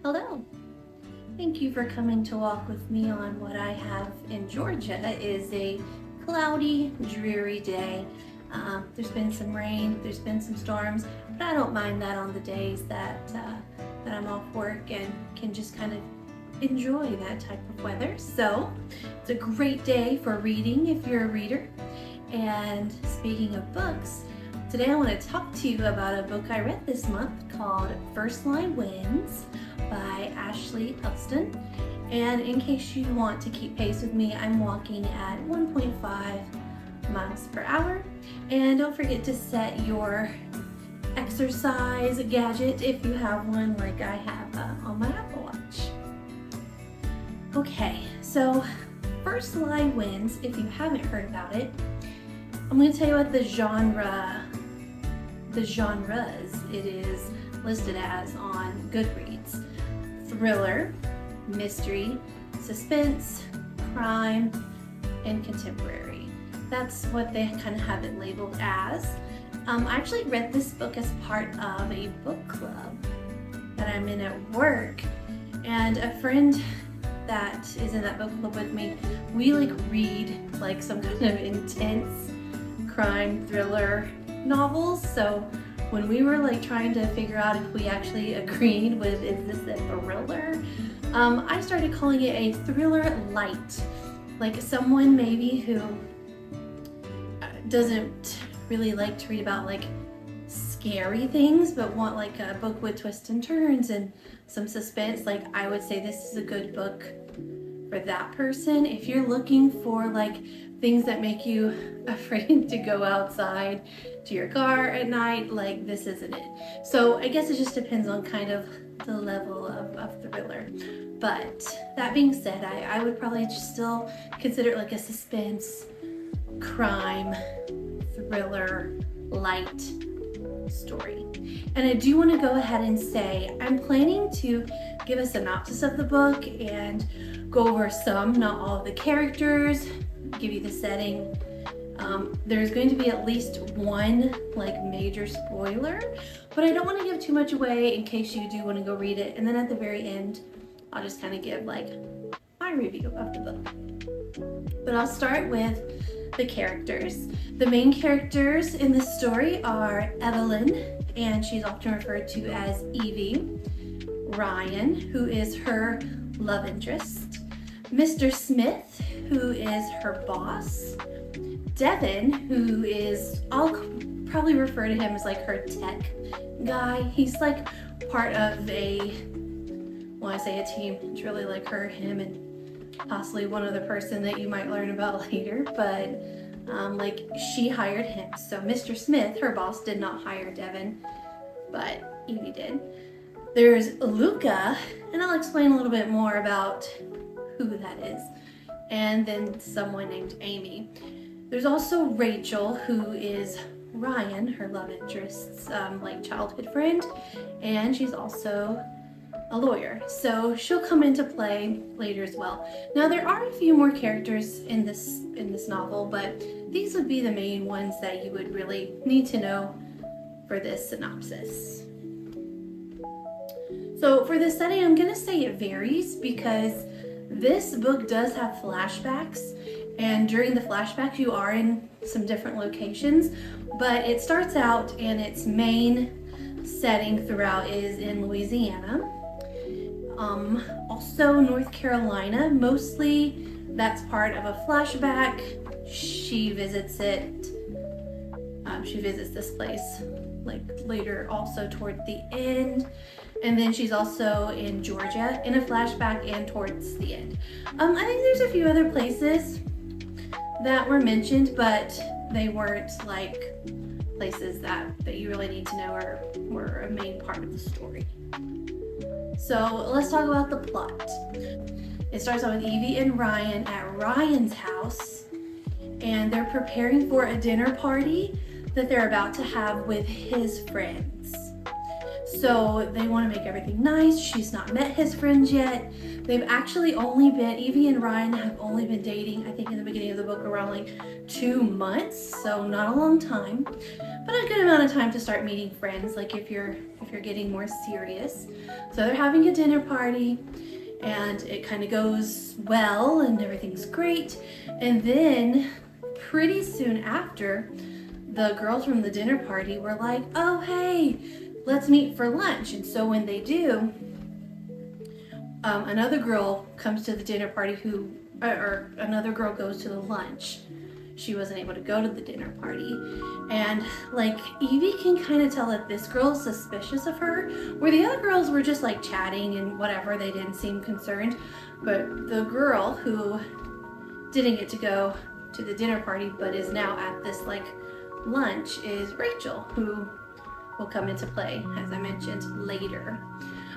Hello. Thank you for coming to walk with me on what I have in Georgia. It is a cloudy, dreary day. There's been some rain, there's been some storms, but I don't mind that on the days that I'm off work and can just kind of enjoy that type of weather. So it's a great day for reading if you're a reader. And speaking of books, today I want to talk to you about a book I read this month called First Line Wins by Ashley Elston. And in case you want to keep pace with me, I'm walking at 1.5 miles per hour. And don't forget to set your exercise gadget if you have one like I have on my Apple Watch. Okay, so First Line Wins, if you haven't heard about it, I'm going to tell you what the genres it is listed as on Goodreads. Thriller, mystery, suspense, crime, and contemporary. That's what they kind of have it labeled as. I actually read this book as part of a book club that I'm in at work, and a friend that is in that book club with me, we read some kind of intense crime thriller novels. So when we were trying to figure out if we actually agreed with is this a thriller, I started calling it a thriller light. Like someone maybe who doesn't really like to read about scary things but want a book with twists and turns and some suspense. I would say this is a good book for that person. If you're looking for things that make you afraid to go outside to your car at night, this isn't it. So I guess it just depends on kind of the level of thriller. But that being said, I would probably just still consider it a suspense, crime, thriller, light story. And I do want to go ahead and say I'm planning to give a synopsis of the book and go over some, not all of the characters, give you the setting. There's going to be at least one major spoiler, but I don't want to give too much away in case you do want to go read it. And then at the very end, I'll just kind of give my review of the book. But I'll start with the characters. The main characters in this story are Evelyn, and she's often referred to as Evie, Ryan, who is her love interest, Mr. Smith, who is her boss, Devin, who is, I'll probably refer to him as her tech guy. He's part of when I say a team, it's really her, him, and possibly one other person that you might learn about later, but she hired him. So Mr. Smith, her boss, did not hire Devin, but Evie did. There's Luca, and I'll explain a little bit more about who that is, and then someone named Amy. There's also Rachel, who is Ryan, her love interest's childhood friend, and she's also a lawyer, so she'll come into play later as well. Now there are a few more characters in this novel, but these would be the main ones that you would really need to know for this synopsis. So for the setting, I'm gonna say it varies because this book does have flashbacks, and during the flashbacks you are in some different locations, but it starts out and its main setting throughout is in Louisiana. Also North Carolina, mostly that's part of a flashback. She visits it, she visits this place later also toward the end. And then she's also in Georgia in a flashback and towards the end. I think there's a few other places that were mentioned, but they weren't places that you really need to know or were a main part of the story. So let's talk about the plot. It starts out with Evie and Ryan at Ryan's house, and they're preparing for a dinner party that they're about to have with his friends. So they want to make everything nice. She's not met his friends yet. They've actually only been, Evie and Ryan have only been dating, I think in the beginning of the book, around like 2 months. So not a long time, but a good amount of time to start meeting friends, like if you're getting more serious. So they're having a dinner party and it kind of goes well and everything's great. And then pretty soon after, the girls from the dinner party were like, oh, hey, let's meet for lunch. And so when they do, another girl comes to the dinner party or another girl goes to the lunch. She wasn't able to go to the dinner party. And like Evie can kind of tell that this girl is suspicious of her, where the other girls were just like chatting and whatever, they didn't seem concerned. But the girl who didn't get to go to the dinner party but is now at this like lunch is Rachel, who will come into play, as I mentioned, later.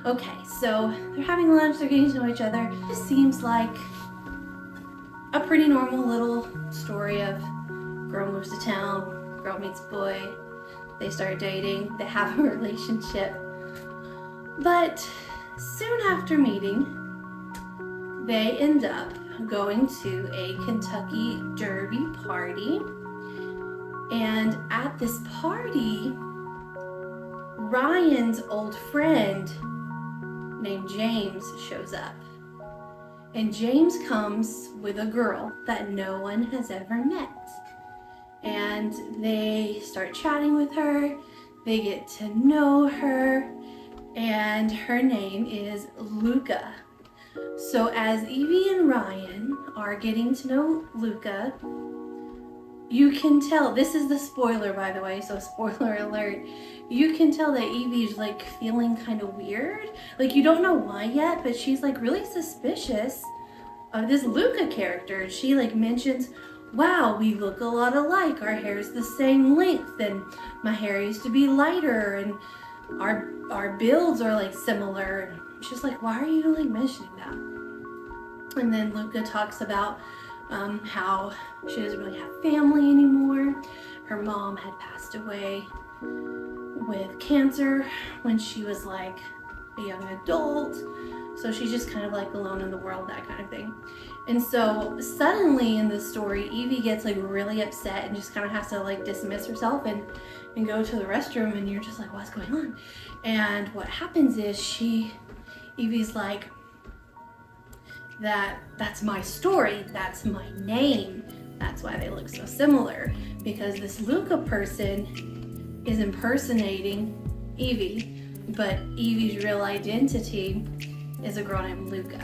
Okay, so they're having lunch, they're getting to know each other. It seems like a pretty normal little story of girl moves to town, girl meets boy, they start dating, they have a relationship. But soon after meeting, they end up going to a Kentucky Derby party. And at this party, Ryan's old friend named James shows up. And James comes with a girl that no one has ever met. And they start chatting with her, they get to know her, and her name is Luca. So as Evie and Ryan are getting to know Luca, you can tell, this is the spoiler by the way, so spoiler alert, you can tell that Evie's like feeling kind of weird. Like you don't know why yet, but she's like really suspicious of this Luca character. She like mentions, wow, we look a lot alike, our hair's the same length, and my hair used to be lighter, and our builds are like similar. And she's like, why are you like mentioning that? And then Luca talks about how she doesn't really have family anymore. Her mom had passed away with cancer when she was like a young adult. So she's just kind of like alone in the world, that kind of thing. And so suddenly in this story, Evie gets like really upset and just kind of has to like dismiss herself and go to the restroom, and you're just like, what's going on? And what happens is Evie's like, that's my story, that's my name, that's why they look so similar, because this Luca person is impersonating Evie, but Evie's real identity is a girl named Luca.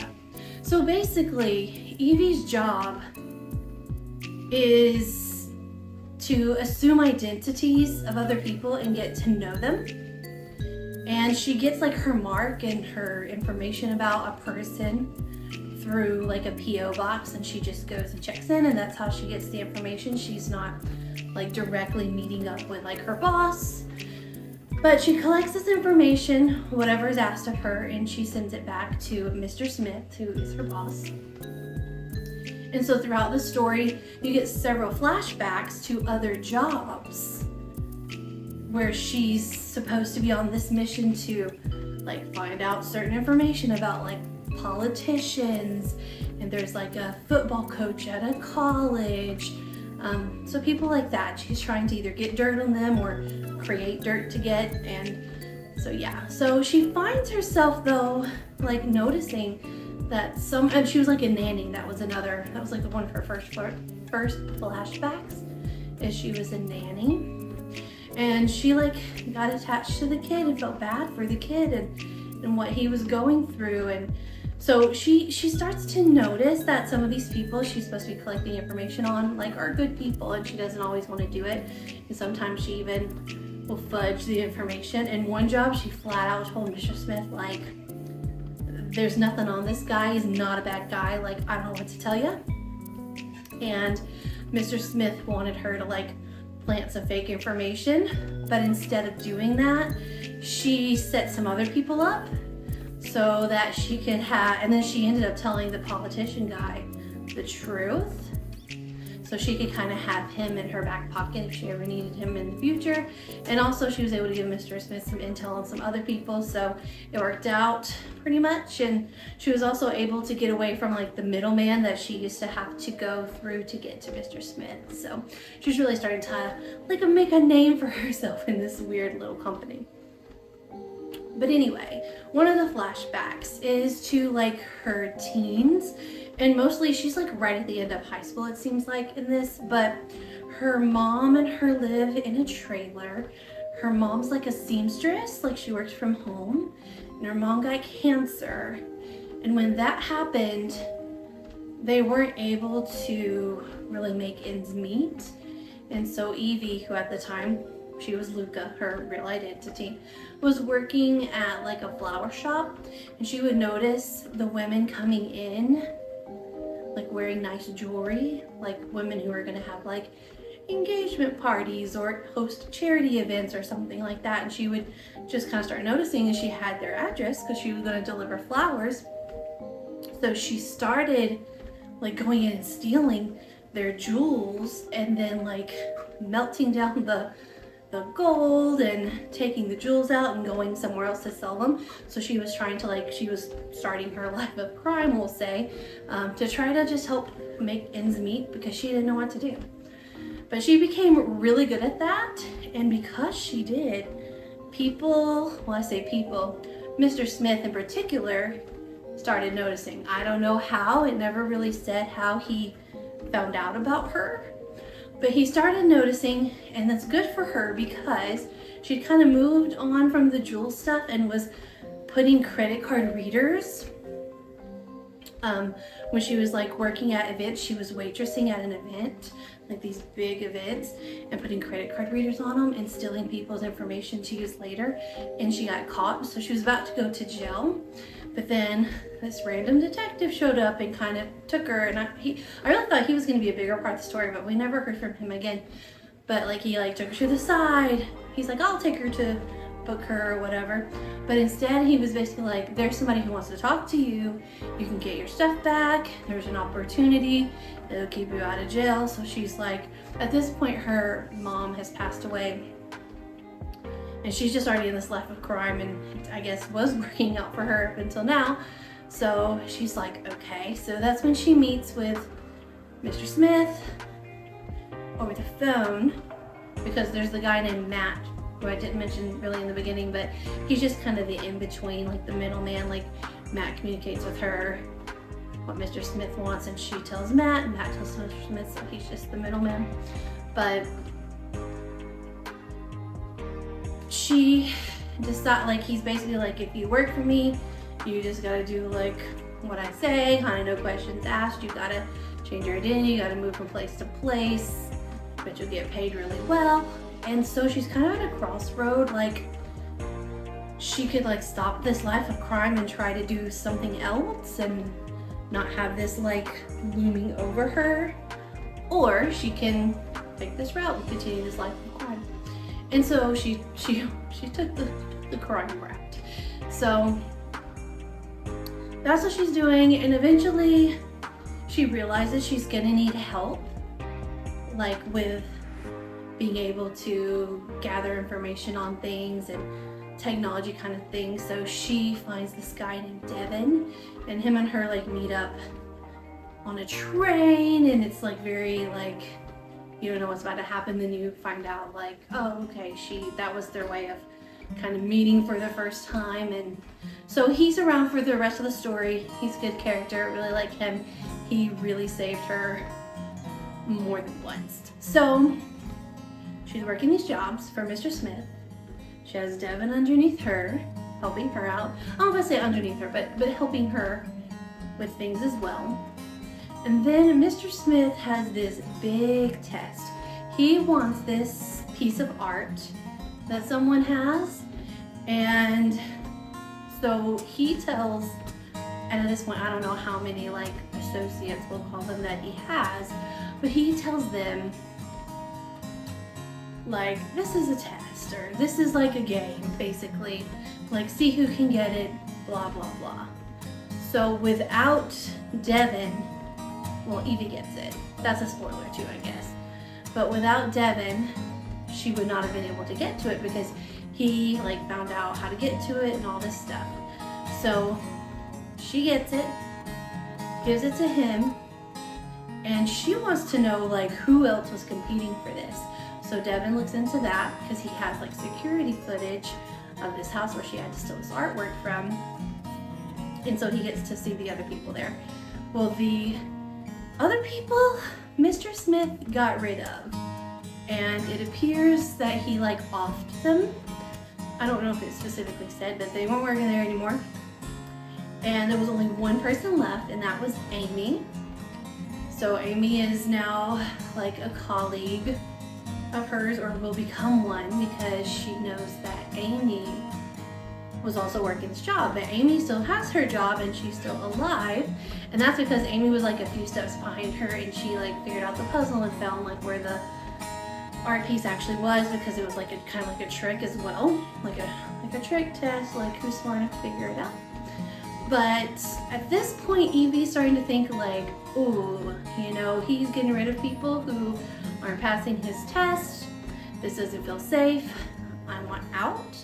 So basically, Evie's job is to assume identities of other people and get to know them. And she gets like her mark and her information about a person through like a PO box, and she just goes and checks in, and that's how she gets the information. She's not like directly meeting up with like her boss, but she collects this information, whatever is asked of her, and she sends it back to Mr. Smith, who is her boss. And so throughout the story, you get several flashbacks to other jobs where she's supposed to be on this mission to like find out certain information about like politicians, and there's like a football coach at a college, so people like that. She's trying to either get dirt on them or create dirt to get. And so yeah, so she finds herself though like noticing that and she was like a nanny. That was like one of her first flashbacks, is she was a nanny, and she like got attached to the kid and felt bad for the kid and what he was going through. And so she starts to notice that some of these people she's supposed to be collecting information on like are good people, and she doesn't always want to do it. And sometimes she even will fudge the information. And one job she flat out told Mr. Smith, like, there's nothing on this guy, he's not a bad guy, like I don't know what to tell you. And Mr. Smith wanted her to like plant some fake information, but instead of doing that, she set some other people up so that she could and then she ended up telling the politician guy the truth. so she could kind of have him in her back pocket if she ever needed him in the future. And also she was able to give Mr. Smith some intel on some other people, so it worked out pretty much. And she was also able to get away from like the middleman that she used to have to go through to get to Mr. Smith. So she's really starting to like make a name for herself in this weird little company. But anyway, one of the flashbacks is to like her teens, and mostly she's like right at the end of high school, it seems like, in this. But her mom and her live in a trailer. Her mom's like a seamstress, like she works from home, and her mom got cancer. And when that happened, they weren't able to really make ends meet. And so Evie, who at the time, she was Luca, her real identity, was working at like a flower shop, and she would notice the women coming in like wearing nice jewelry, like women who are gonna have like engagement parties or host charity events or something like that. And she would just kind of start noticing, and she had their address because she was going to deliver flowers. So she started like going in and stealing their jewels, and then like melting down the gold and taking the jewels out and going somewhere else to sell them. So she was trying to like, she was starting her life of crime, we'll say, to try to just help make ends meet because she didn't know what to do. But she became really good at that, and because she did, people, well I say people, Mr. Smith in particular, started noticing. I don't know how, it never really said how he found out about her, but he started noticing, and that's good for her because she'd kind of moved on from the jewel stuff and was putting credit card readers. When she was like working at events, she was waitressing at an event, like these big events, and putting credit card readers on them and stealing people's information to use later. And she got caught, so she was about to go to jail. But then this random detective showed up and kind of took her, and I really thought he was going to be a bigger part of the story, but we never heard from him again. But like he like took her to the side. He's like, I'll take her to book her or whatever. But instead he was basically like, there's somebody who wants to talk to you. You can get your stuff back. There's an opportunity. It'll keep you out of jail. So she's like, at this point her mom has passed away, and she's just already in this life of crime, and I guess was working out for her up until now. So she's like, okay. So that's when she meets with Mr. Smith over the phone, because there's the guy named Matt, who I didn't mention really in the beginning, but he's just kind of the in-between, like the middleman. Like Matt communicates with her what Mr. Smith wants, and she tells Matt, and Matt tells Mr. Smith, so he's just the middleman. But she decided, like, he's basically like, if you work for me, you just gotta do like what I say, kind of no questions asked. You gotta change your identity, you gotta move from place to place, but you'll get paid really well. And so she's kind of at a crossroad, like she could like stop this life of crime and try to do something else and not have this like looming over her, or she can take this route and continue this life of crime. And so she took the crime route. So that's what she's doing, and eventually she realizes she's gonna need help, like with being able to gather information on things and technology kind of things. So she finds this guy named Devin, and him and her like meet up on a train, and it's like very like, you don't know what's about to happen, then you find out like, oh okay, that was their way of kind of meeting for the first time. And so he's around for the rest of the story. He's a good character, I really like him. He really saved her more than once. So she's working these jobs for Mr. Smith. She has Devin underneath her, helping her out. I'm not gonna say underneath her, but helping her with things as well. And then Mr. Smith has this big test. He wants this piece of art that someone has, and so he tells, and at this point I don't know how many like associates, we'll call them, that he has, but he tells them like, this is a test, or this is like a game, basically, like see who can get it, blah blah blah. So without Devin well, Evie gets it. That's a spoiler too, I guess. But without Devin, she would not have been able to get to it because he like found out how to get to it and all this stuff. So she gets it, gives it to him, and she wants to know like who else was competing for this. So Devin looks into that because he has like security footage of this house where she had to steal this artwork from. And so he gets to see the other people there. Well, the other people, Mr. Smith got rid of. And it appears that he like offed them. I don't know if it specifically said, but they weren't working there anymore. And there was only one person left, and that was Amy. So Amy is now like a colleague of hers, or will become one, because she knows that Amy was also working this job, but Amy still has her job and she's still alive, and that's because Amy was like a few steps behind her, and she like figured out the puzzle and found like where the art piece actually was, because it was like a kind of like a trick as well, like a trick test, like who's smart enough to figure it out. But at this point, Evie's starting to think like, ooh, you know, he's getting rid of people who aren't passing his test. This doesn't feel safe. I want out.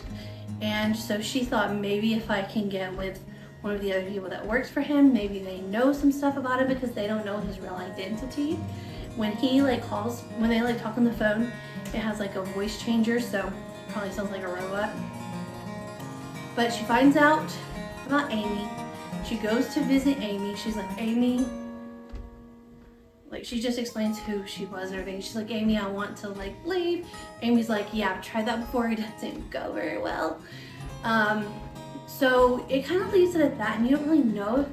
And so she thought, maybe if I can get with one of the other people that works for him, maybe they know some stuff about it, because they don't know his real identity. When he like calls, when they like talk on the phone, it has like a voice changer, so it probably sounds like a robot. But she finds out about Amy. She goes to visit Amy. She's like, Amy, like she just explains who she was and everything. She's like, Amy, I want to like leave. Amy's like, yeah, I've tried that before. It doesn't go very well. So it kind of leaves it at that, and you don't really know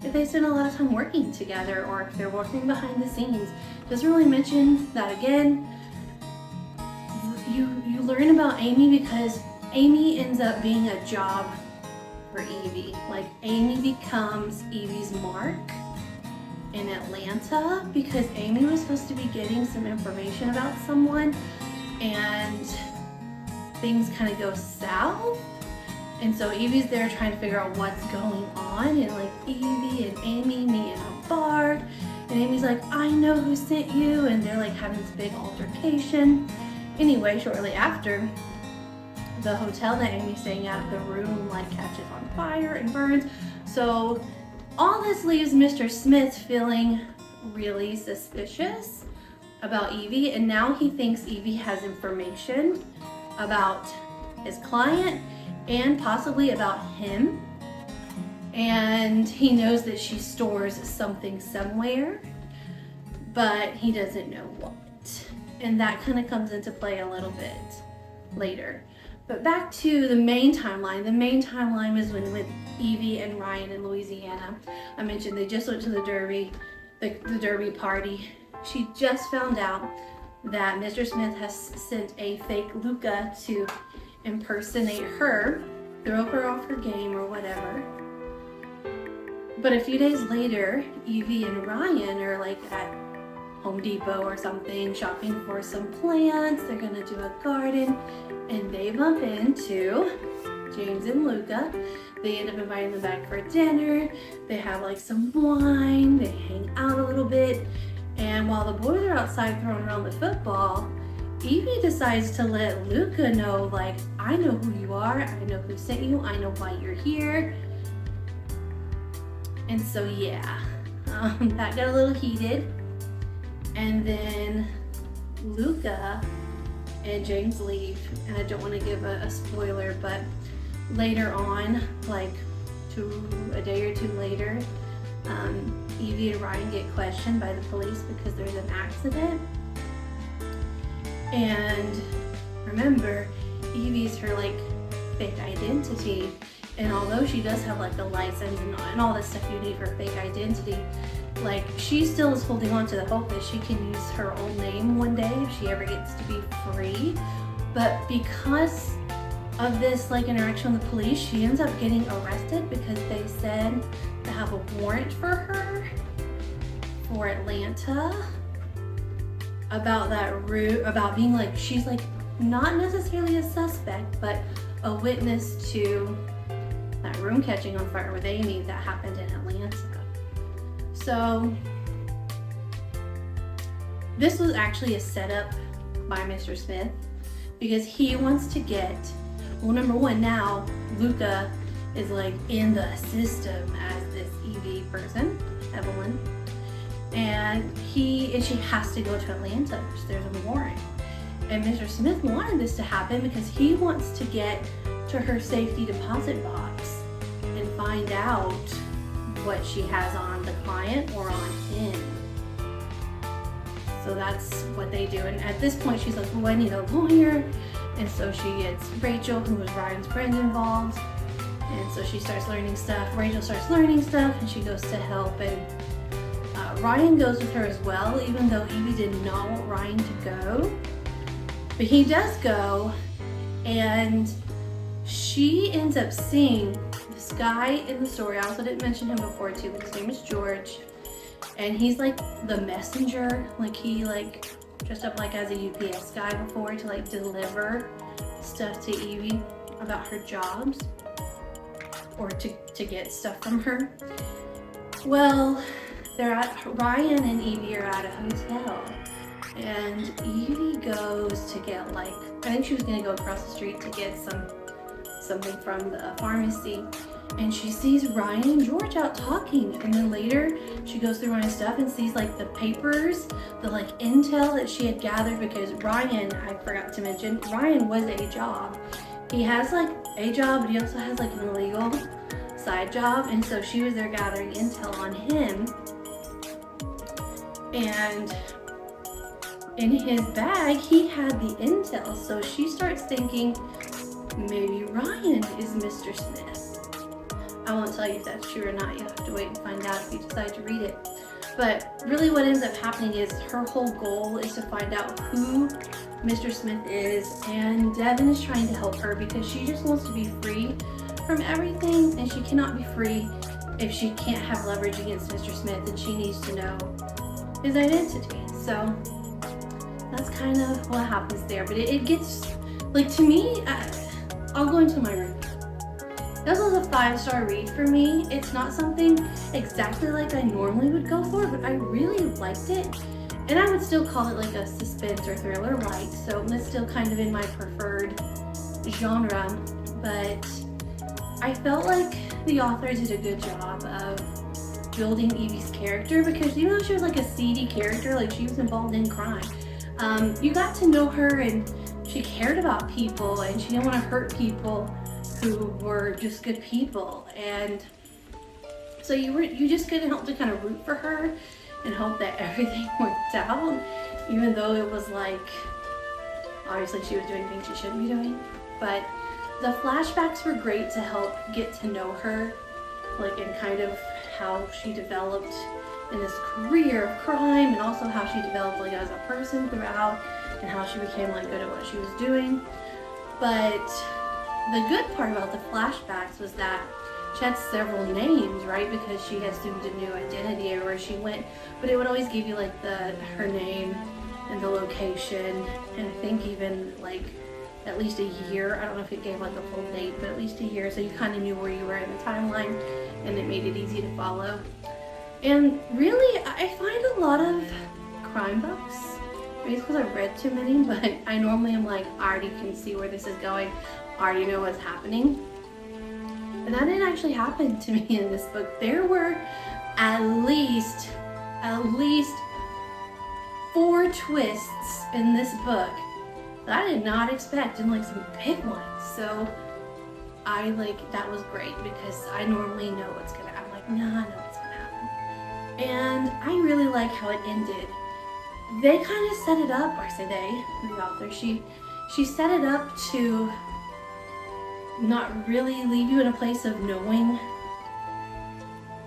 if they spend a lot of time working together or if they're working behind the scenes. Doesn't really mention that again. You learn about Amy because Amy ends up being a job for Evie. Like Amy becomes Evie's mark in Atlanta, because Amy was supposed to be getting some information about someone and things kind of go south. And so Evie's there trying to figure out what's going on, and like Evie and Amy meet in a bar, and Amy's like, I know who sent you, and they're like having this big altercation. Anyway, shortly after, the hotel that Amy's staying at, the room like catches on fire and burns. So all this leaves Mr. Smith feeling really suspicious about Evie, and now he thinks Evie has information about his client and possibly about him. And he knows that she stores something somewhere, but he doesn't know what. And that kind of comes into play a little bit later. But back to the main timeline. The main timeline is when with Evie and Ryan in Louisiana. I mentioned they just went to the Derby, the Derby party. She just found out that Mr. Smith has sent a fake Luca to impersonate her, throw her off her game or whatever. But a few days later, Evie and Ryan are like at Home Depot or something, shopping for some plants. They're gonna do a garden, and they bump into James and Luca. They end up inviting them back for dinner. They have like some wine, they hang out a little bit, and while the boys are outside throwing around the football, Evie decides to let Luca know, like, I know who you are, I know who sent you, I know why you're here. And so yeah, that got a little heated. And then Luca and James leave, and I don't want to give a spoiler, but later on, like a day or two later, Evie and Ryan get questioned by the police because there's an accident. And remember, Evie's her like fake identity, and although she does have like a license and all this stuff you need for fake identity, like she still is holding on to the hope that she can use her old name one day if she ever gets to be free. But because of this like interaction with the police, she ends up getting arrested because they said they have a warrant for her for Atlanta about that route, about being like, she's like not necessarily a suspect, but a witness to that room catching on fire with Amy that happened in Atlanta. So this was actually a setup by Mr. Smith because he wants to get, well, number one, now Luca is like in the system as this Evie person, Evelyn, and she has to go to Atlanta. There's a warrant. And Mr. Smith wanted this to happen because he wants to get to her safety deposit box and find out what she has on the client or on him. So that's what they do. And at this point, she's like, well, I need a lawyer. And so she gets Rachel, who was Ryan's friend, involved. And so she starts learning stuff. Rachel starts learning stuff and she goes to help. And Ryan goes with her as well, even though Evie did not want Ryan to go. But he does go, and she ends up seeing this guy in the story. I also didn't mention him before too, but his name is George. And he's like the messenger. Like he like dressed up like as a UPS guy before to like deliver stuff to Evie about her jobs or to get stuff from her. Well, Ryan and Evie are at a hotel. And Evie goes to get like, I think she was gonna go across the street to get something from the pharmacy. And she sees Ryan and George out talking. And then later she goes through Ryan's stuff and sees like the papers, the like intel that she had gathered, because Ryan, I forgot to mention, Ryan was a job. He has like a job, but he also has like an illegal side job. And so she was there gathering intel on him. And in his bag, he had the intel, so she starts thinking maybe Ryan is Mr. Smith. I won't tell you if that's true or not. You'll have to wait and find out if you decide to read it. But really what ends up happening is her whole goal is to find out who Mr. Smith is, and Devin is trying to help her because she just wants to be free from everything, and she cannot be free if she can't have leverage against Mr. Smith, and she needs to know his identity. So that's kind of what happens there. But it gets, like, to me, I'll go into my review. This was a 5-star read for me. It's not something exactly like I normally would go for, but I really liked it. And I would still call it like a suspense or thriller light, so it's still kind of in my preferred genre. But I felt like the author did a good job of building Evie's character, because even though she was like a seedy character, like she was involved in crime, you got to know her, and she cared about people, and she didn't want to hurt people who were just good people. And so you just couldn't help to kind of root for her and hope that everything worked out, even though it was like, obviously she was doing things she shouldn't be doing. But the flashbacks were great to help get to know her, like, and kind of how she developed in this career of crime, and also how she developed like as a person throughout, and how she became like good at what she was doing. But the good part about the flashbacks was that she had several names, right? Because she had assumed a new identity or where she went, but it would always give you like her name and the location, and I think even like at least a year. I don't know if it gave like a full date, but at least a year, so you kind of knew where you were in the timeline, and it made it easy to follow. And really, I find a lot of crime books, maybe it's because I've read too many, but I normally am like, I already can see where this is going, I already know what's happening. But that didn't actually happen to me in this book. There were at least 4 twists in this book that I did not expect, and like some big ones. So that was great, because I normally know what's gonna happen. I'm like, nah, I know what's gonna happen. And I really like how it ended. They kind of set it up, or I say they, the author, she set it up to not really leave you in a place of knowing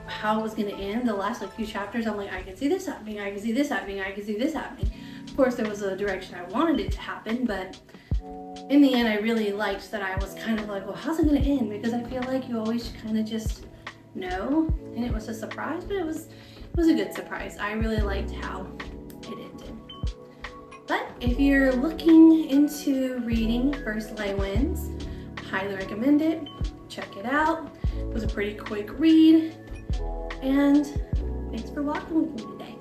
how it was going to end. The last few chapters, I'm like, I can see this happening, I can see this happening, I can see this happening. Of course, there was a direction I wanted it to happen, but in the end, I really liked that I was kind of like, well, how's it going to end? Because I feel like you always kind of just know, and it was a surprise, but it was a good surprise. I really liked how it ended. But if you're looking into reading First Lay Wins, highly recommend it. Check it out. It was a pretty quick read. And thanks for walking with me today.